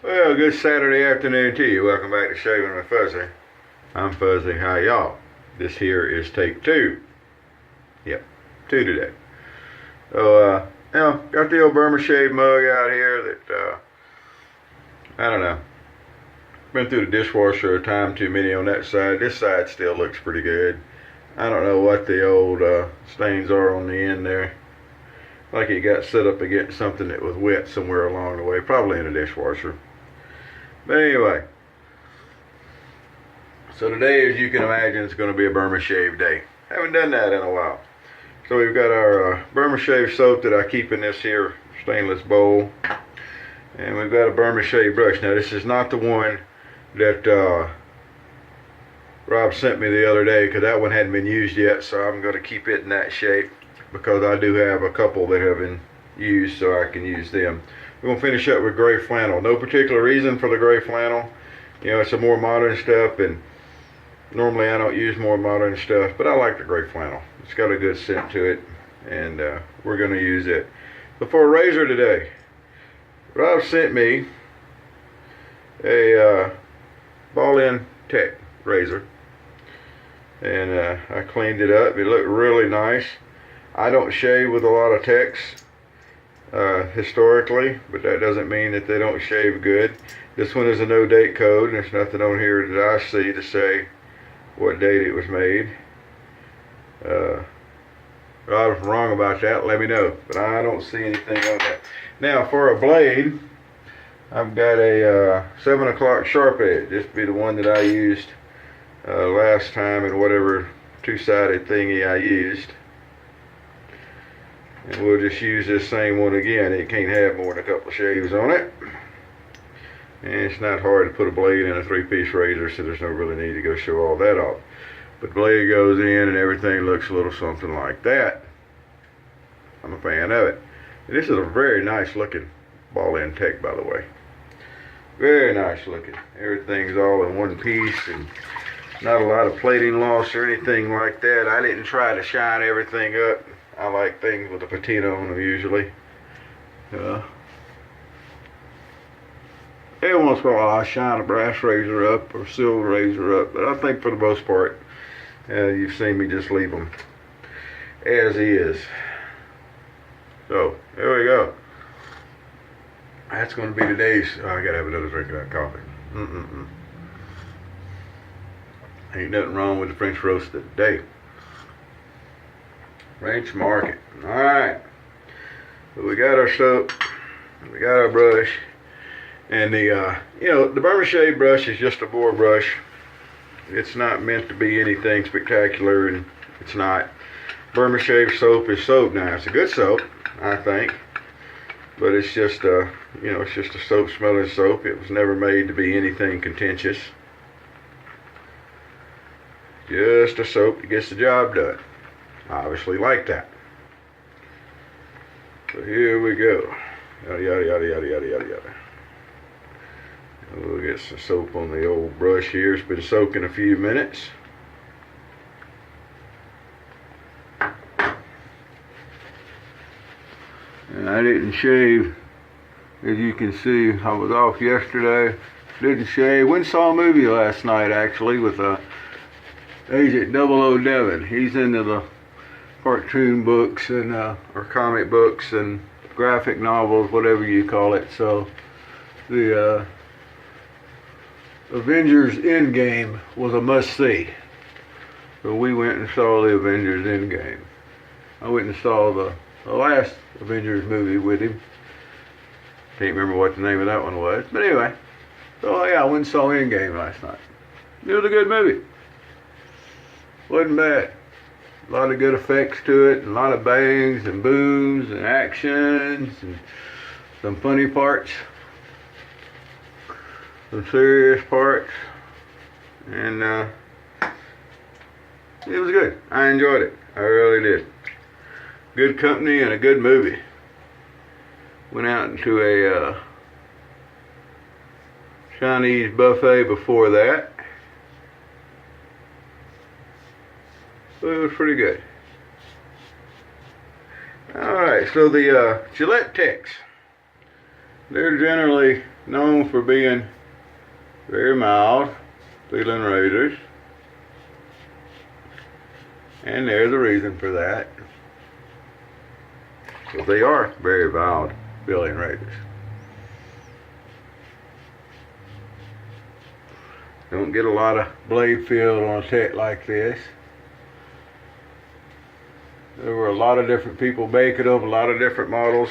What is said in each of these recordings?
Well, good Saturday afternoon to you. Welcome back to Shaving with Fuzzy. I'm Fuzzy. How y'all? This here is take 2. Yep, 2 today. So, got the old Burma Shave mug out here that, I don't know. Been through the dishwasher a time too many on that side. This side still looks pretty good. I don't know what the old stains are on the end there. Like it got set up against something that was wet somewhere along the way. Probably in the dishwasher. But anyway, so today, as you can imagine, it's going to be a Burma Shave day. Haven't done that in a while. So we've got our Burma Shave soap that I keep in this here stainless bowl. And we've got a Burma Shave brush. Now this is not the one that Rob sent me the other day, because that one hadn't been used yet. So I'm going to keep it in that shape, because I do have a couple that have been used, so I can use them. We're going to finish up with gray flannel. No particular reason for the gray flannel. You know, it's a more modern stuff, and normally I don't use more modern stuff, but I like the gray flannel. It's got a good scent to it, and we're going to use it. So for a razor today, Rob sent me a ball-end tech razor, and I cleaned it up. It looked really nice. I don't shave with a lot of techs historically, but that doesn't mean that they don't shave good. This one is a no date code, and there's nothing on here that I see to say what date it was made. If I was wrong about that, let me know, but I don't see anything on that. Now for a blade, I've got a 7 o'clock sharp edge. This would be the one that I used last time in whatever two-sided thingy I used. And we'll just use this same one again. It can't have more than a couple of shaves on it. And it's not hard to put a blade in a 3-piece razor, so there's no really need to go show all that off. But blade goes in and everything looks a little something like that. I'm a fan of it. And this is a very nice looking ball-end tech, by the way. Very nice looking. Everything's all in one piece, and not a lot of plating loss or anything like that. I didn't try to shine everything up. I like things with a patina on them usually. Every once in a while I shine a brass razor up or silver razor up, but I think for the most part, you've seen me just leave them as is. So there we go. That's going to be today's. Oh, I gotta have another drink of that coffee. Ain't nothing wrong with the French roast today. French market. Alright. So we got our soap. We got our brush. And the, the Burma Shave brush is just a bore brush. It's not meant to be anything spectacular, and it's not. Burma Shave soap is soap now. It's a good soap, I think. But it's just it's just a soap smelling soap. It was never made to be anything contentious. Just a soap that gets the job done. I obviously like that. So here we go. Yada yada yada yada yada yada yada. We'll get some soap on the old brush here. It's been soaking a few minutes. And I didn't shave. As you can see, I was off yesterday. Didn't shave. Went and saw a movie last night, actually, with Agent 007. He's into the cartoon books and or comic books and graphic novels, whatever you call it. So the Avengers Endgame was a must-see. So we went and saw the Avengers Endgame. I went and saw the last Avengers movie with him. Can't remember what the name of that one was. But anyway, so yeah, I went and saw Endgame last night. It was a good movie. Wasn't bad. A lot of good effects to it, a lot of bangs and booms and actions and some funny parts, some serious parts, and it was good. I enjoyed it. I really did. Good company and a good movie. Went out into a Chinese buffet before that. So it was pretty good. Alright, so the Gillette techs, they're generally known for being very mild feeling razors, and there's a reason for that, because they are very mild feeling razors. Don't get a lot of blade feel on a tech like this. There were a lot of different people making them, a lot of different models,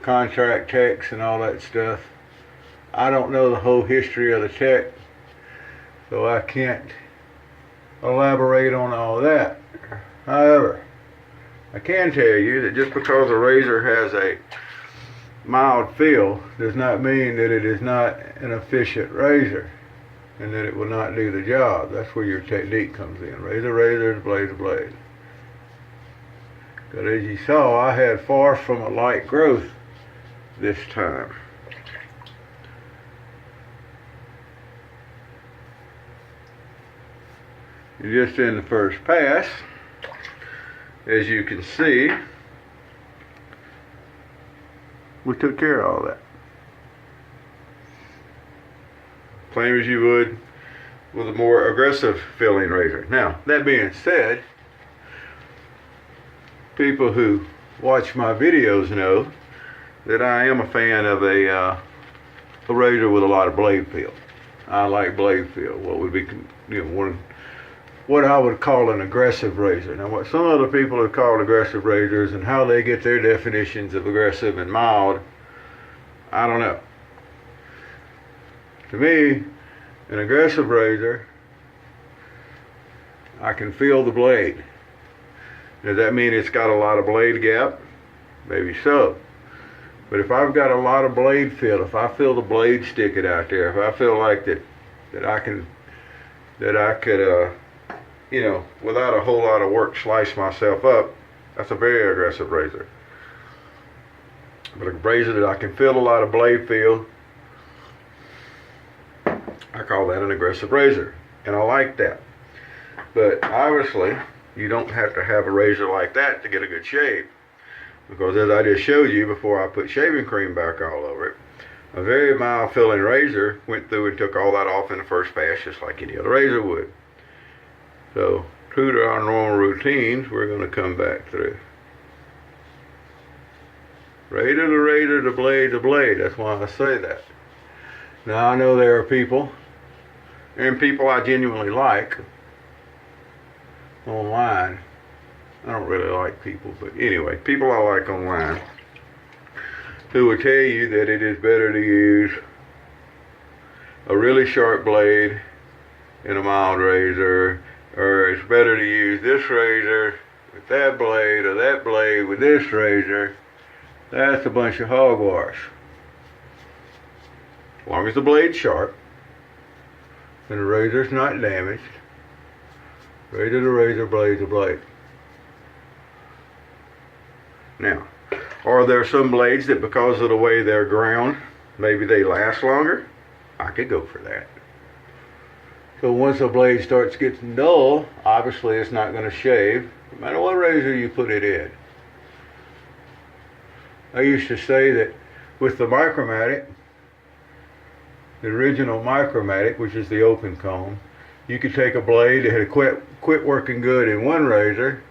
contract techs and all that stuff. I don't know the whole history of the tech, so I can't elaborate on all that. However, I can tell you that just because a razor has a mild feel does not mean that it is not an efficient razor and that it will not do the job. That's where your technique comes in. Razor, razor, blade to blade. But as you saw, I had far from a light growth this time. And just in the first pass, as you can see, we took care of all that. Same as you would with a more aggressive filling razor. Now, that being said, people who watch my videos know that I am a fan of a razor with a lot of blade feel. I like blade feel, what would be, what I would call an aggressive razor. Now, what some other people have called aggressive razors and how they get their definitions of aggressive and mild, I don't know. To me, an aggressive razor, I can feel the blade. Does that mean it's got a lot of blade gap? Maybe so. But if I've got a lot of blade feel, if I feel the blade sticking out there, if I feel like that I could, without a whole lot of work, slice myself up, that's a very aggressive razor. But a razor that I can feel a lot of blade feel, I call that an aggressive razor, and I like that. But obviously, you don't have to have a razor like that to get a good shave, because as I just showed you before I put shaving cream back all over it, a very mild filling razor went through and took all that off in the first pass just like any other razor would. So, true to our normal routines, we're going to come back through. Razor to razor, to blade to blade. That's why I say that. Now, I know there are people, and people I genuinely like, online. I don't really like people, but anyway, people I like online, who will tell you that it is better to use a really sharp blade in a mild razor, or it's better to use this razor with that blade, or that blade with this razor. That's a bunch of hogwash. As long as the blade's sharp and the razor's not damaged, razor to razor, blade to blade. Now, are there some blades that because of the way they're ground, maybe they last longer? I could go for that. So once a blade starts getting dull, obviously it's not going to shave, no matter what razor you put it in. I used to say that with the Micromatic, the original Micromatic, which is the open comb, you could take a blade that had quit working good in one razor,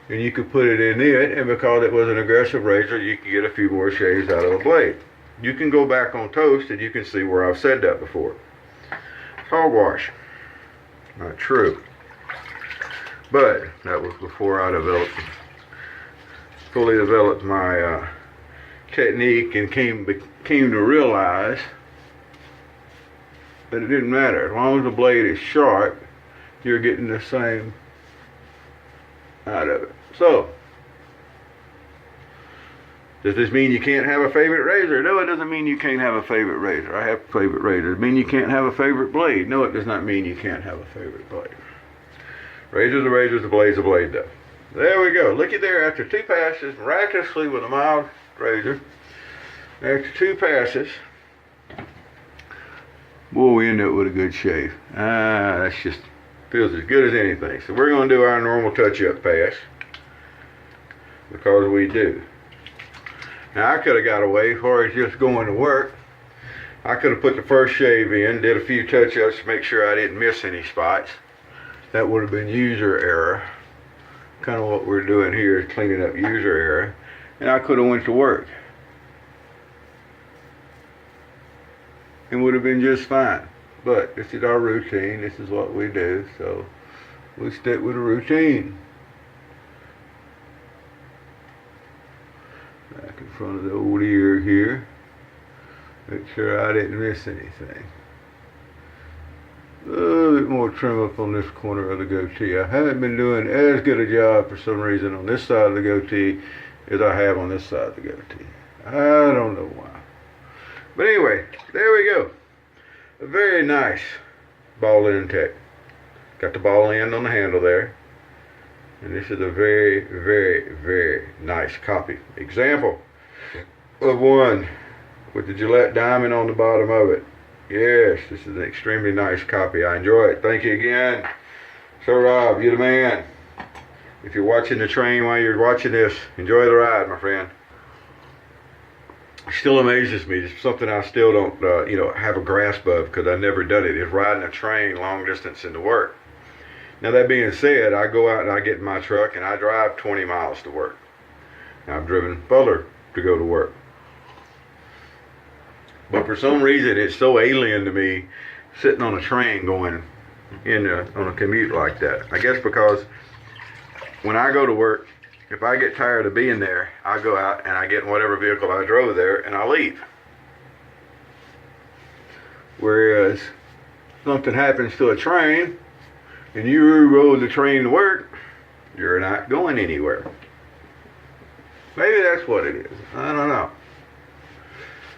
and you could put it in it, and because it was an aggressive razor, you could get a few more shaves out of the blade. You can go back on Toast and you can see where I've said that before. Hogwash. Not true. But that was before I fully developed my technique and came to realize that it didn't matter. As long as the blade is sharp, you're getting the same out of it. So, does this mean you can't have a favorite razor? No, it doesn't mean you can't have a favorite razor. I have a favorite razor. Does it mean you can't have a favorite blade? No, it does not mean you can't have a favorite blade. Razors are razors, the blade's a blade though. There we go. Looky there, after 2 passes, miraculously with a mild razor, after 2 passes, boy, we end up with a good shave. That's just feels as good as anything. So we're going to do our normal touch-up pass, because we do. Now I could have got away as far as just going to work. I could have put the first shave in, did a few touch-ups to make sure I didn't miss any spots. That would have been user error. Kind of what we're doing here is cleaning up user error. And I could have went to work. And would have been just fine. But this is our routine. This is what we do. So we stick with a routine. Back in front of the old ear here. Make sure I didn't miss anything. A little bit more trim up on this corner of the goatee. I haven't been doing as good a job for some reason on this side of the goatee as I have on this side of the goatee. I don't know why. But anyway, there we go. A very nice ball intake. Got the ball end on the handle there. And this is a very, very, very nice copy. Example of one with the Gillette diamond on the bottom of it. Yes, this is an extremely nice copy. I enjoy it. Thank you again. Sir Rob, you're the man. If you're watching the train while you're watching this, enjoy the ride, my friend. It still amazes me. It's something I still don't, have a grasp of because I've never done it. Is riding a train long distance into work. Now that being said, I go out and I get in my truck and I drive 20 miles to work. Now, I've driven further to go to work. But for some reason, it's so alien to me sitting on a train going on a commute like that. I guess because when I go to work, if I get tired of being there, I go out and I get in whatever vehicle I drove there and I leave. Whereas something happens to a train and you rode the train to work, you're not going anywhere. Maybe that's what it is. I don't know.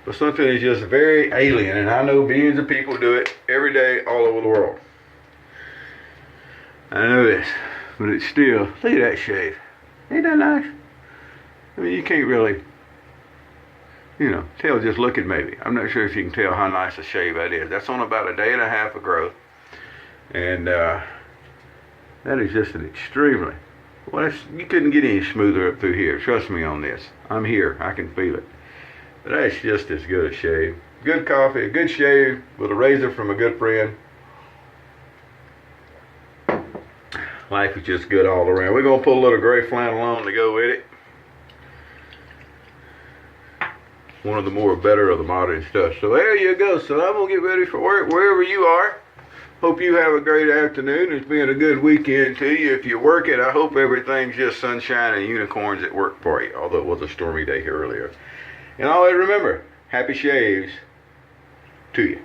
But something is just very alien, and I know billions of people do it every day all over the world. I know this, but it's still, look at that shave. Ain't that nice? I mean, you can't really, tell just looking maybe. I'm not sure if you can tell how nice a shave that is. That's on about a day and a half of growth. And that is just an extremely, you couldn't get any smoother up through here. Trust me on this. I'm here. I can feel it. But that's just as good a shave. Good coffee, a good shave with a razor from a good friend. Life is just good all around. We're going to put a little gray flannel on to go with it. One of the better of the modern stuff. So there you go. So I'm going to get ready for work wherever you are. Hope you have a great afternoon. It's been a good weekend to you. If you work it, I hope everything's just sunshine and unicorns at work for you. Although it was a stormy day here earlier. And always remember, happy shaves to you.